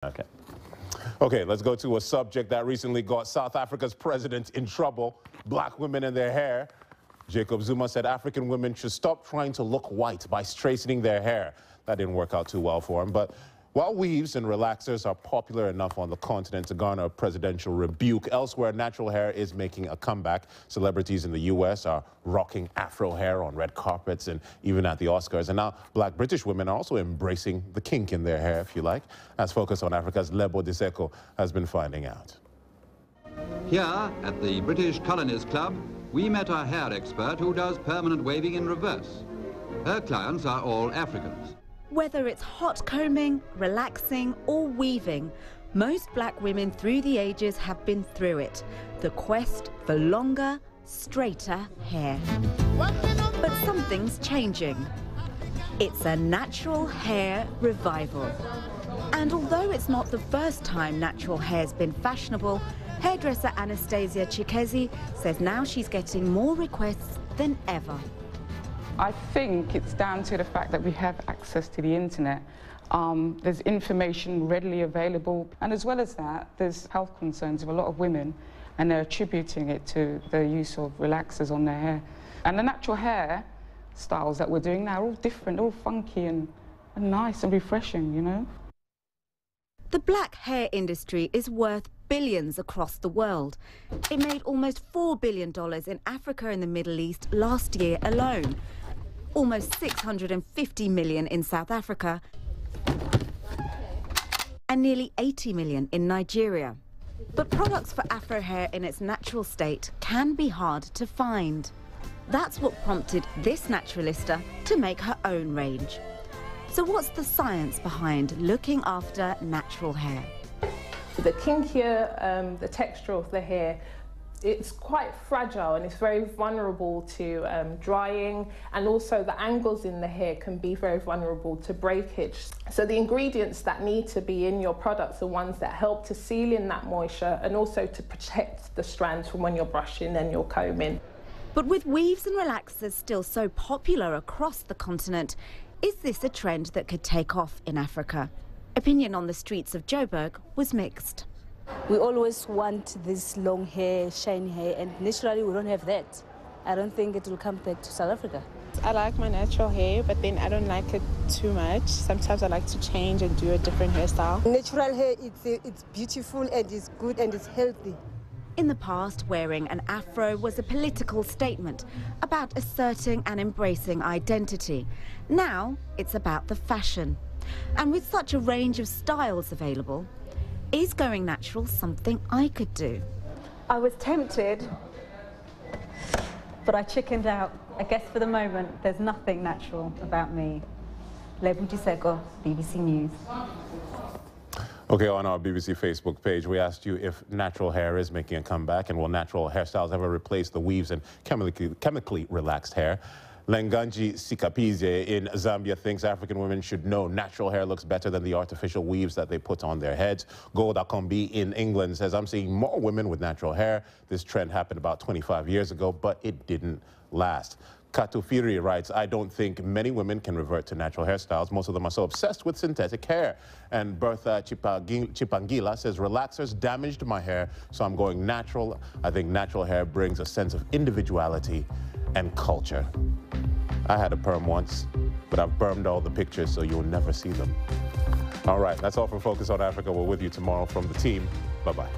Okay. Okay, let's go to a subject that recently got South Africa's president in trouble: black women and their hair. Jacob Zuma said African women should stop trying to look white by straightening their hair. That didn't work out too well for him. But while weaves and relaxers are popular enough on the continent to garner a presidential rebuke, elsewhere natural hair is making a comeback. Celebrities in the U.S. are rocking Afro hair on red carpets and even at the Oscars. And now black British women are also embracing the kink in their hair, if you like, as Focus on Africa's Lebo Diseko has been finding out. Here at the British Colonies Club, we met a hair expert who does permanent waving in reverse. Her clients are all Africans. Whether it's hot combing, relaxing or weaving, most black women through the ages have been through it. The quest for longer, straighter hair. But something's changing. It's a natural hair revival. And although it's not the first time natural hair's been fashionable, hairdresser Anastasia Chikezi says now she's getting more requests than ever. I think it's down to the fact that we have access to the internet. There's information readily available, and as well as that, there's health concerns of a lot of women, and they're attributing it to the use of relaxers on their hair. And the natural hair styles that we're doing now are all different, all funky and nice and refreshing, you know. The black hair industry is worth billions across the world. It made almost $4 billion in Africa and the Middle East last year alone. Almost 650 million in South Africa and nearly 80 million in Nigeria. But products for Afro hair in its natural state can be hard to find. That's what prompted this naturalista to make her own range. So what's the science behind looking after natural hair? The kinkier the texture of the hair, it's quite fragile and it's very vulnerable to drying, and also the angles in the hair can be very vulnerable to breakage. So the ingredients that need to be in your products are ones that help to seal in that moisture and also to protect the strands from when you're brushing and you're combing. But with weaves and relaxers still so popular across the continent, is this a trend that could take off in Africa? Opinion on the streets of Joburg was mixed. We always want this long hair, shiny hair, and naturally we don't have that. I don't think it will come back to South Africa. I like my natural hair, but then I don't like it too much. Sometimes I like to change and do a different hairstyle. Natural hair, it's beautiful and it's good and it's healthy. In the past, wearing an afro was a political statement about asserting and embracing identity. Now, it's about the fashion. And with such a range of styles available, is going natural something I could do? I was tempted, but I chickened out. I guess for the moment, there's nothing natural about me. Lebo Diseko, BBC News. Okay, on our BBC Facebook page, we asked you if natural hair is making a comeback, and will natural hairstyles ever replace the weaves and chemically relaxed hair? Lenganji Sikapize in Zambia thinks African women should know natural hair looks better than the artificial weaves that they put on their heads. Gold Akombi in England says, I'm seeing more women with natural hair. This trend happened about 25 years ago, but it didn't last. Katufiri writes, I don't think many women can revert to natural hairstyles. Most of them are so obsessed with synthetic hair. And Bertha Chipangila says, relaxers damaged my hair, so I'm going natural. I think natural hair brings a sense of individuality and culture. I had a perm once, but I've burned all the pictures so you'll never see them. All right, that's all from Focus on Africa. We're with you tomorrow from the team. Bye-bye.